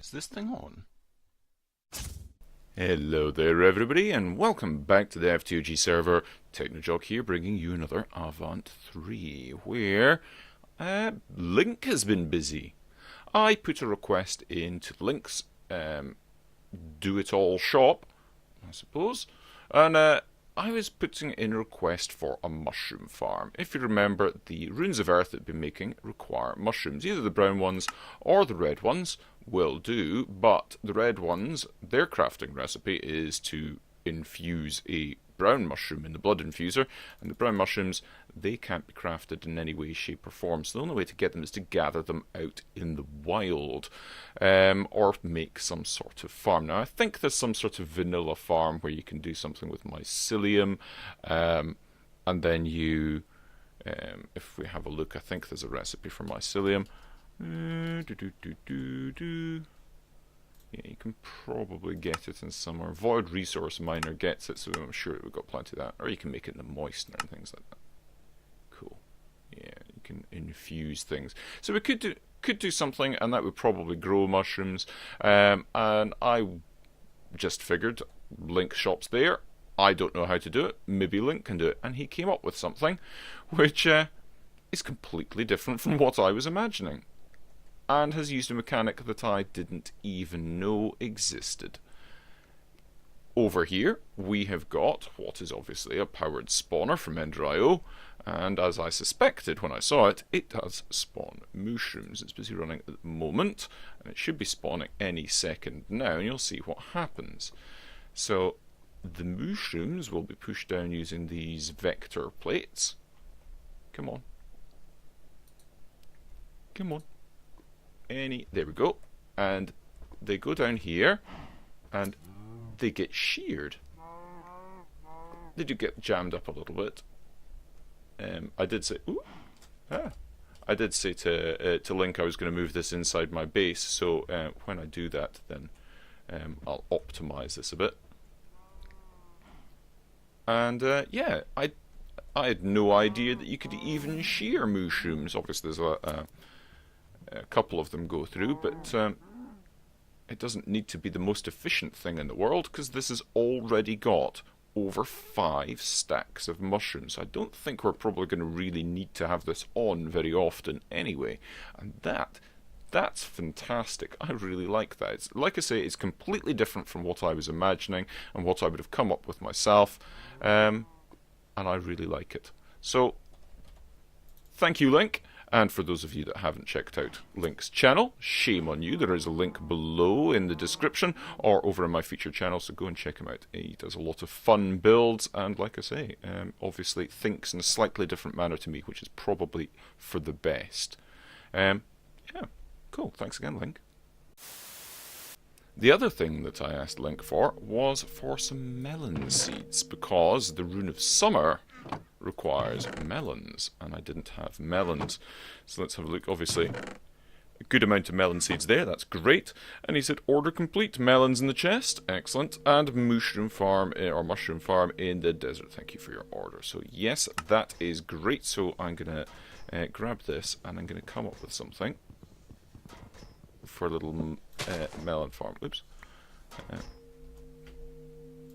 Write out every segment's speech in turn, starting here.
Is this thing on? Hello there everybody and welcome back to the FTOG server. TechnoJock here bringing you another Avant 3 where Link has been busy. I put a request into Link's do it all shop, I suppose, and I was putting in a request for a mushroom farm. If you remember, the runes of earth that I've been making require mushrooms. Either the brown ones or the red ones will do, but the red ones, their crafting recipe is to infuse a brown mushroom in the blood infuser, and the brown mushrooms, they can't be crafted in any way, shape or form, so the only way to get them is to gather them out in the wild, or make some sort of farm. Now I think there's some sort of vanilla farm where you can do something with mycelium, and then you, if we have a look, I think there's a recipe for mycelium. Yeah, you can probably get it in somewhere. Void Resource Miner gets it, so I'm sure we've got plenty of that. Or you can make it in the moistener and things like that. Cool. Yeah, you can infuse things. So we could do something, and that would probably grow mushrooms. And I just figured, Link shop's there. I don't know how to do it. Maybe Link can do it. And he came up with something which is completely different from what I was imagining, and has used a mechanic that I didn't even know existed. Over here, we have got what is obviously a powered spawner from Ender.io, and as I suspected when I saw it, it does spawn mushrooms. It's busy running at the moment, and it should be spawning any second now, and you'll see what happens. So, the mushrooms will be pushed down using these vector plates. Come on. Come on. There we go, and they go down here and they get sheared. They do get jammed up a little bit. I did say I did say to Link I was going to move this inside my base, so when I do that then I'll optimize this a bit. And yeah, I had no idea that you could even shear mushrooms. Obviously there's a couple of them go through, but it doesn't need to be the most efficient thing in the world, because this has already got over 5 stacks of mushrooms. I don't think we're probably going to really need to have this on very often anyway, and that's fantastic. I really like that. It's, like I say, it's completely different from what I was imagining and what I would have come up with myself, and I really like it. So thank you, Link. And for those of you that haven't checked out Link's channel, shame on you. There is a link below in the description or over in my featured channel, so go and check him out. He does a lot of fun builds, and like I say, obviously thinks in a slightly different manner to me, which is probably for the best. Yeah, cool. Thanks again, Link. The other thing that I asked Link for was for some melon seeds, because the Rune of Summer requires melons, and I didn't have melons. So let's have a look. Obviously, a good amount of melon seeds there, that's great. And he said, order complete, melons in the chest, excellent, and mushroom farm in the desert. Thank you for your order. So yes, that is great. So I'm going to grab this, and I'm going to come up with something for a little melon farm. Oops.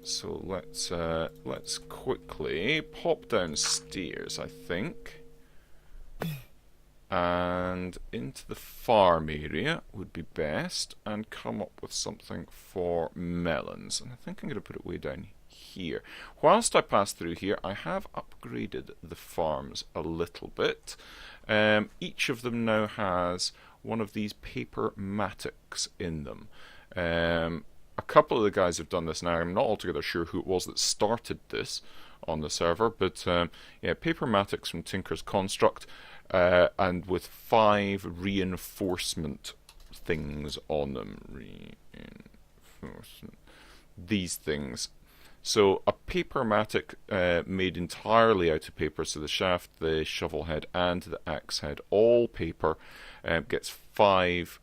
So let's quickly pop downstairs, I think, and into the farm area would be best, and come up with something for melons. And I think I'm going to put it way down here. Whilst I pass through here, I have upgraded the farms a little bit. Each of them now has one of these paper mattocks in them. A couple of the guys have done this now. I'm not altogether sure who it was that started this on the server, but yeah, paper mattocks from Tinker's Construct, and with 5 reinforcement things on them. Reinforcement. These things. So a paper mattock made entirely out of paper, so the shaft, the shovel head and the axe head, all paper, gets 5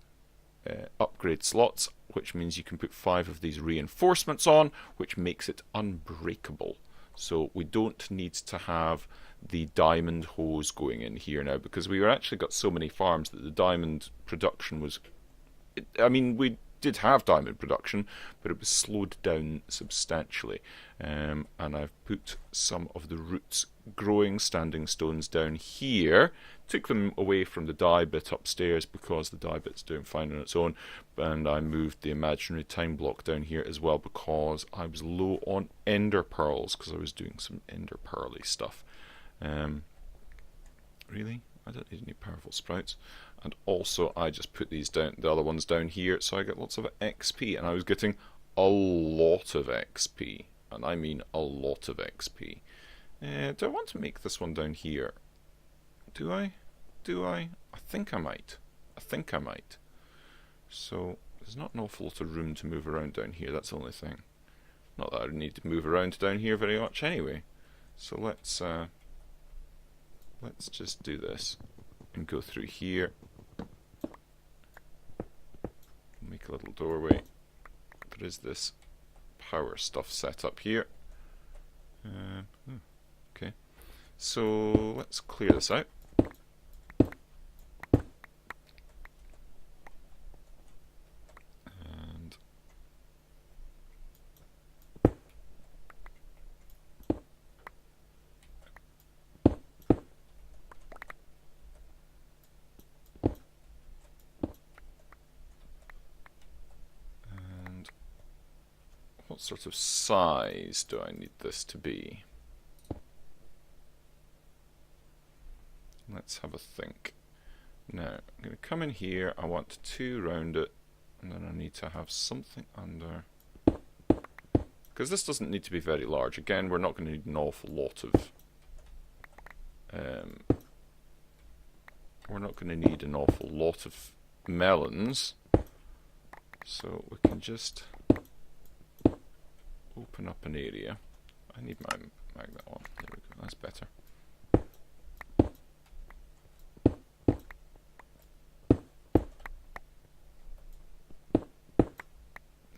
upgrade slots, which means you can put 5 of these reinforcements on, which makes it unbreakable. So we don't need to have the diamond hose going in here now, because we actually got so many farms that the diamond production was... I mean, did have diamond production, but it was slowed down substantially. And I've put some of the roots growing standing stones down here. Took them away from the dye bit upstairs because the dye bit's doing fine on its own, and I moved the imaginary time block down here as well because I was low on ender pearls because I was doing some ender pearly stuff. Really? I don't need any powerful sprouts. And also I just put these down, the other ones down here, so I get lots of XP, and I was getting a lot of XP, and I mean a lot of XP. Do I want to make this one down here? Do I? I think I might. So there's not an awful lot of room to move around down here, that's the only thing. Not that I need to move around down here very much anyway. So let's just do this and go through here. Make a little doorway. There is this power stuff set up here. Okay, so let's clear this out. What sort of size do I need this to be? Let's have a think. Now, I'm going to come in here, I want to round it, and then I need to have something under, because this doesn't need to be very large. Again, we're not going to need an awful lot of melons, so we can just open up an area. I need my magnet on. There we go, that's better.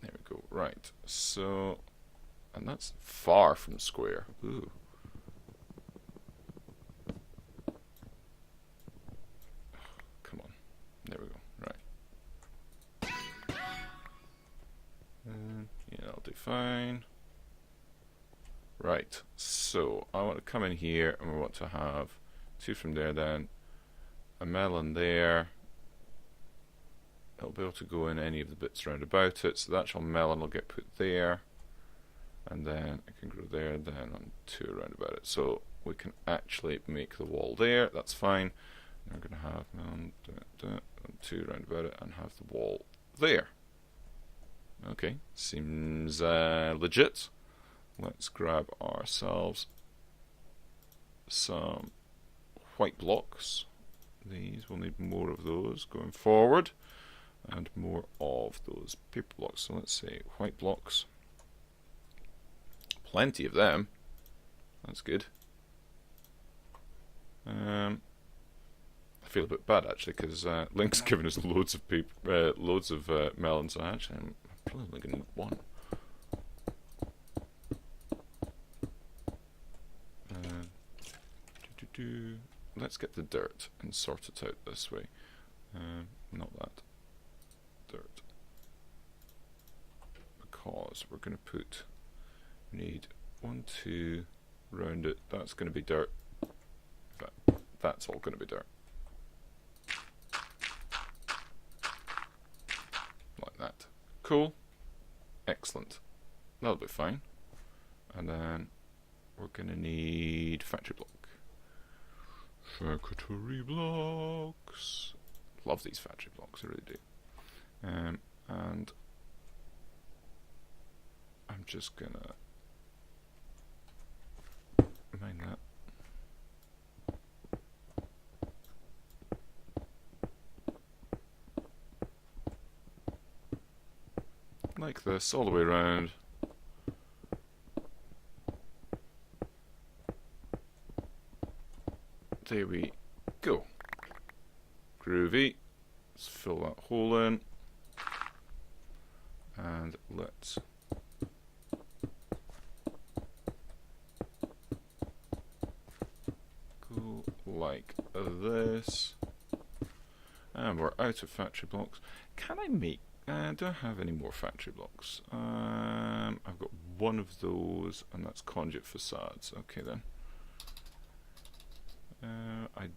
There we go, right. So, and that's far from square. Ooh. Come on. There we go, right. Yeah, that'll do fine. Right, so I want to come in here and we want to have two from there, then a melon there. It'll be able to go in any of the bits round about it, so the actual melon will get put there, and then it can grow there, then on two around about it. So we can actually make the wall there, that's fine. And we're going to have melon, and two around about it, and have the wall there. Okay, seems legit. Let's grab ourselves some white blocks. These, we'll need more of those going forward, and more of those paper blocks. So let's say white blocks. Plenty of them. That's good. I feel a bit bad actually because Link's given us loads of paper, loads of melons. So actually, I'm probably only going to need one. Let's get the dirt and sort it out this way. Not that. Dirt. Because we're going to put, we need 1, 2, round it. That's going to be dirt. That's all going to be dirt. Like that. Cool. Excellent. That'll be fine. And then we're going to need factory block. Factory blocks. Love these factory blocks, I really do. And I'm just gonna mine that. Like this, all the way around. There we go. Groovy. Let's fill that hole in. And let's go like this. And we're out of factory blocks. Can I make... do I have any more factory blocks? I've got one of those, and that's conduit facades. Okay then. I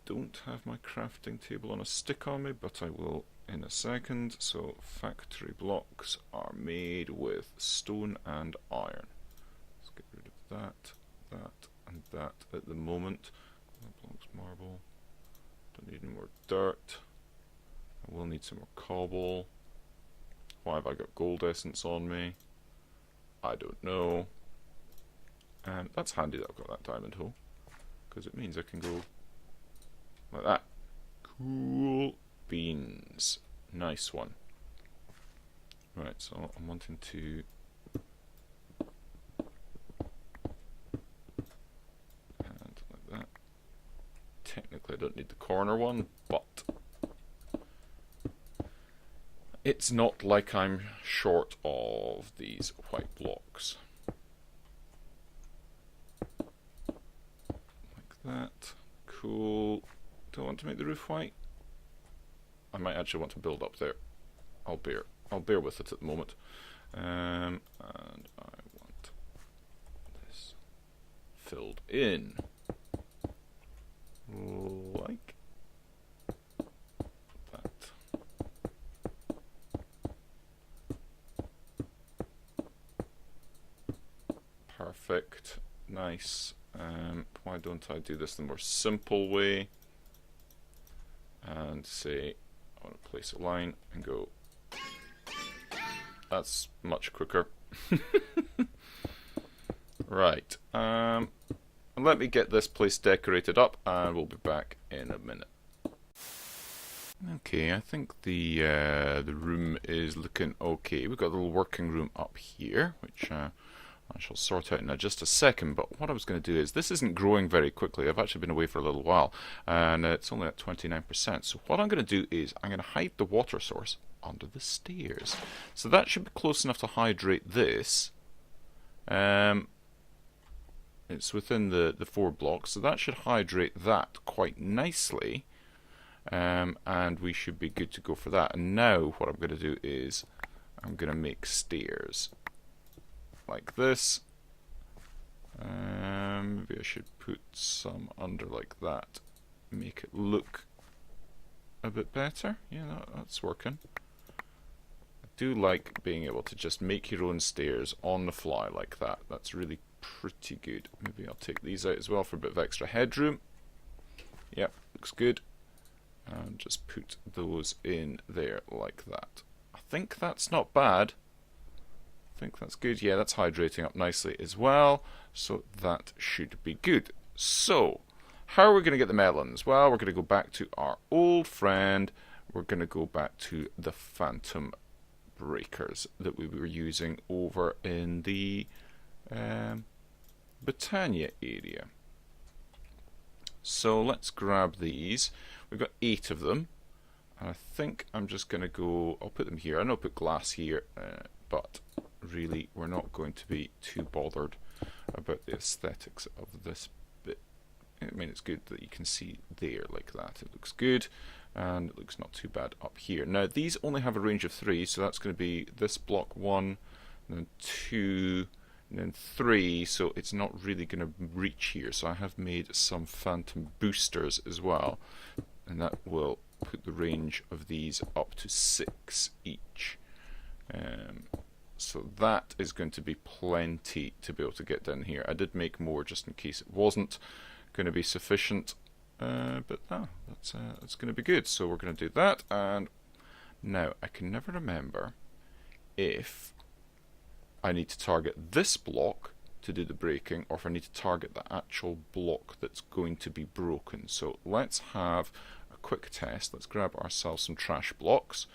don't have my crafting table on a stick on me, but I will in a second. So factory blocks are made with stone and iron. Let's get rid of that, that, and that at the moment. Blocks, marble. Don't need any more dirt. I will need some more cobble. Why have I got gold essence on me? I don't know. That's handy that I've got that diamond hole, because it means I can go like that. Cool beans. Nice one. Right, so I'm wanting to and like that. Technically I don't need the corner one, but it's not like I'm short of these white blocks. Like that. Cool. Do I want to make the roof white? I might actually want to build up there. I'll bear with it at the moment. And I want this filled in. Like that. Perfect. Nice. Why don't I do this the more simple way and say I want to place a line and go. That's much quicker. Right. Let me get this place decorated up and we'll be back in a minute. Okay, I think the room is looking okay. We've got a little working room up here, which I shall sort out in just a second. But what I was going to do is, this isn't growing very quickly. I've actually been away for a little while, and it's only at 29%. So what I'm going to do is, I'm going to hide the water source under the stairs. So that should be close enough to hydrate this. It's within the 4 blocks, so that should hydrate that quite nicely. And we should be good to go for that. And now what I'm going to do is I'm going to make stairs like this. Maybe I should put some under like that, make it look a bit better. Yeah, that's working. I do like being able to just make your own stairs on the fly like that. That's really pretty good. Maybe I'll take these out as well for a bit of extra headroom. Yep, looks good. And just put those in there like that. I think that's not bad. I think that's good. Yeah, that's hydrating up nicely as well. So that should be good. So, how are we going to get the melons? Well, we're going to go back to our old friend. We're going to go back to the phantom breakers that we were using over in the Britannia area. So let's grab these. We've got 8 of them, and I think I'm just going to go, I'll put them here. I know I'll put glass here, but really we're not going to be too bothered about the aesthetics of this bit. I mean, it's good that you can see there like that. It looks good, and it looks not too bad up here. Now, these only have a range of 3, so that's going to be this block 1, and then 2, and then 3, so it's not really going to reach here. So I have made some phantom boosters as well, and that will put the range of these up to 6 each. So that is going to be plenty to be able to get down here. I did make more just in case it wasn't going to be sufficient, but no, that's going to be good. So we're going to do that, and now I can never remember if I need to target this block to do the breaking, or if I need to target the actual block that's going to be broken. So let's have a quick test. Let's grab ourselves some trash blocks.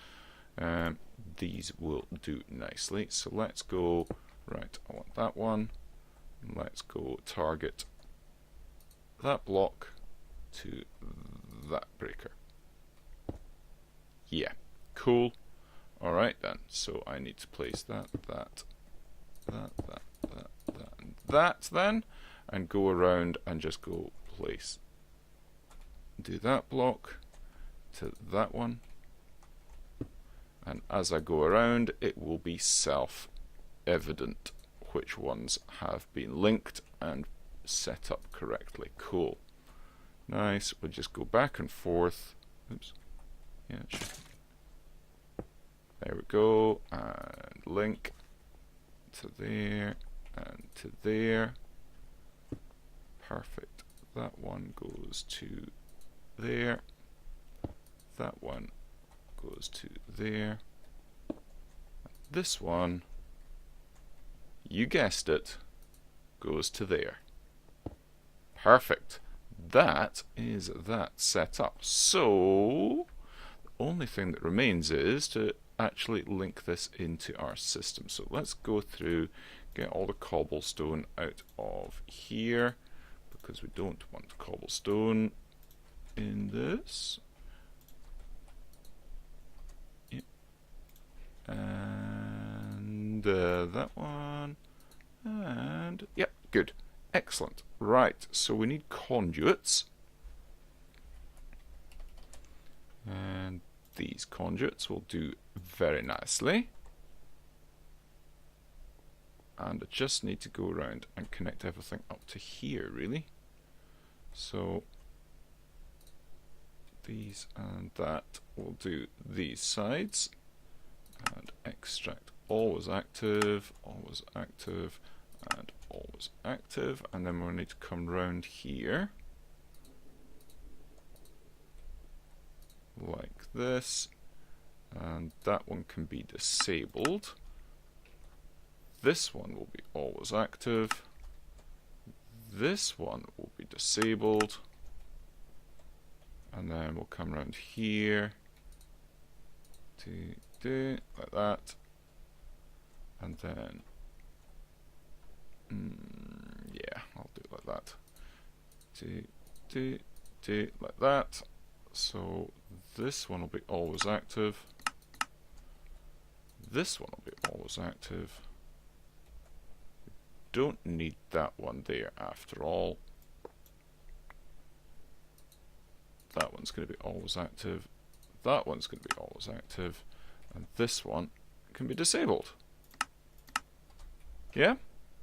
These will do nicely. So let's go, right, I want that one. And let's go target that block to that breaker. Yeah, cool. Alright then, so I need to place that, and that then, and go around and just go place. Do that block to that one, And as I go around, it will be self-evident which ones have been linked and set up correctly. Cool. Nice. We'll just go back and forth. Oops. Yeah, it should. There we go. And link to there and to there. Perfect. That one goes to there. That one goes to there. This one, you guessed it, goes to there. Perfect. That is that set up. So the only thing that remains is to actually link this into our system. So let's go through, get all the cobblestone out of here, because we don't want cobblestone in this. Yep. And that one. And yep, good. Excellent. Right, so we need conduits. And these conduits will do very nicely. And I just need to go around and connect everything up to here, really. So these and that will do these sides. And extract always active, and always active. And then we'll need to come round here. Like this. And that one can be disabled. This one will be always active. This one will be disabled. And then we'll come around here. Like that. And then, yeah, I'll do it like that. Like that. So this one will be always active. This one will be always active. Don't need that one there after all. That one's going to be always active. That one's going to be always active. And this one can be disabled. Yeah?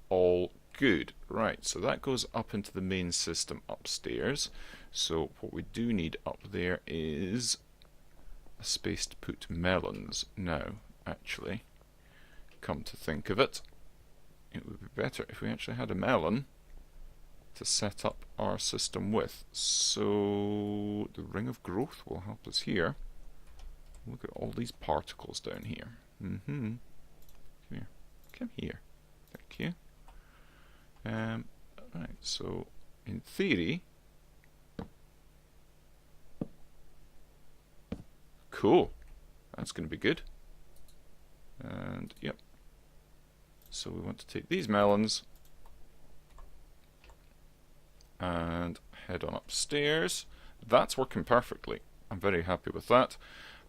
All good. Right, so that goes up into the main system upstairs. So what we do need up there is a space to put melons. Now, actually, come to think of it, it would be better if we actually had a melon to set up our system with. So the ring of growth will help us here. Look at all these particles down here. Come here. Come here. Thank you. Right, so in theory, cool. That's going to be good. And yep. So we want to take these melons and head on upstairs. That's working perfectly. I'm very happy with that.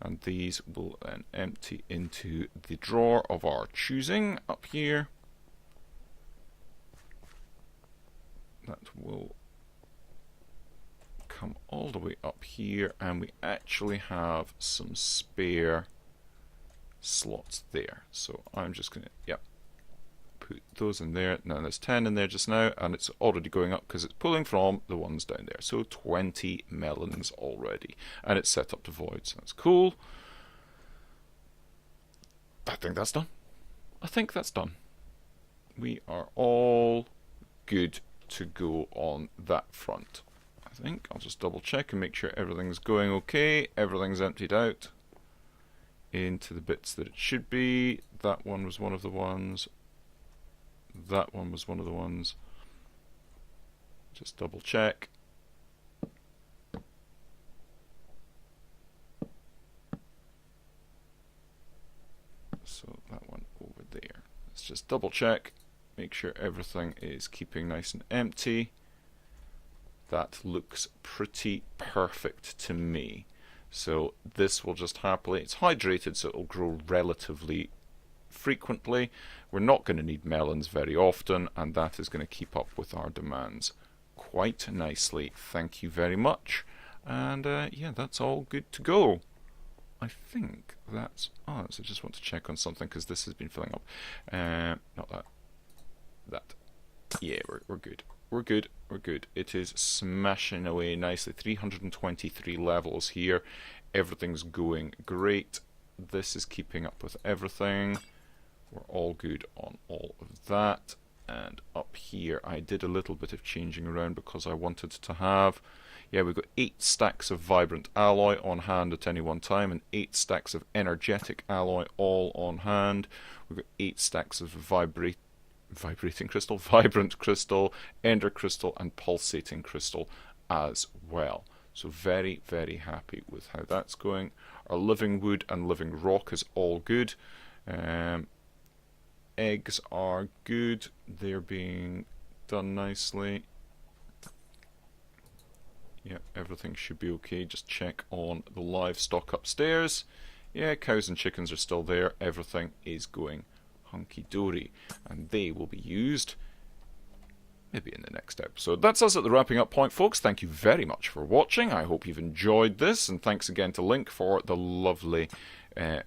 And these will then empty into the drawer of our choosing up here. That will come all the way up here, and we actually have some spare slots there. So I'm just going to, yep, put those in there. Now there's 10 in there just now, and it's already going up because it's pulling from the ones down there. So 20 melons already, and it's set up to void, so that's cool. I think that's done. I think that's done. We are all good to go on that front. I think I'll just double check and make sure everything's going okay. Everything's emptied out into the bits that it should be. That one was one of the ones. That one was one of the ones. Just double check. So that one over there. Let's just double check. Make sure everything is keeping nice and empty. That looks pretty perfect to me. So this will just happily, it's hydrated so it'll grow relatively frequently. We're not going to need melons very often, and that is going to keep up with our demands quite nicely. Thank you very much. And yeah, that's all good to go. I think that's us. I just want to check on something because this has been filling up. Not that. That. Yeah, we're good. We're good. We're good. It is smashing away nicely. 323 levels here. Everything's going great. This is keeping up with everything. We're all good on all of that. And up here, I did a little bit of changing around because I wanted to have... Yeah, we've got 8 stacks of Vibrant Alloy on hand at any one time, and 8 stacks of Energetic Alloy all on hand. We've got 8 stacks of Vibrating Crystal, Vibrant Crystal, Ender Crystal, and Pulsating Crystal as well. So very, very happy with how that's going. Our Living Wood and Living Rock is all good. Eggs are good. They're being done nicely. Yeah, everything should be okay. Just check on the livestock upstairs. Yeah, cows and chickens are still there. Everything is going hunky-dory. And they will be used maybe in the next episode. That's us at the wrapping up point, folks. Thank you very much for watching. I hope you've enjoyed this. And thanks again to Link for the lovely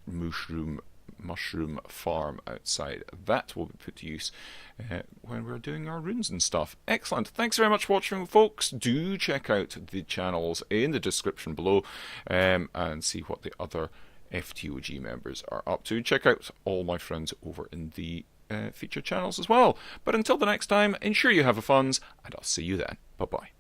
mushroom farm outside. That will be put to use when we're doing our runes and stuff. Excellent. Thanks very much for watching, folks. Do check out the channels in the description below and see what the other FTOG members are up to. Check out all my friends over in the featured channels as well. But until the next time, ensure you have a funds, and I'll see you then. Bye-bye.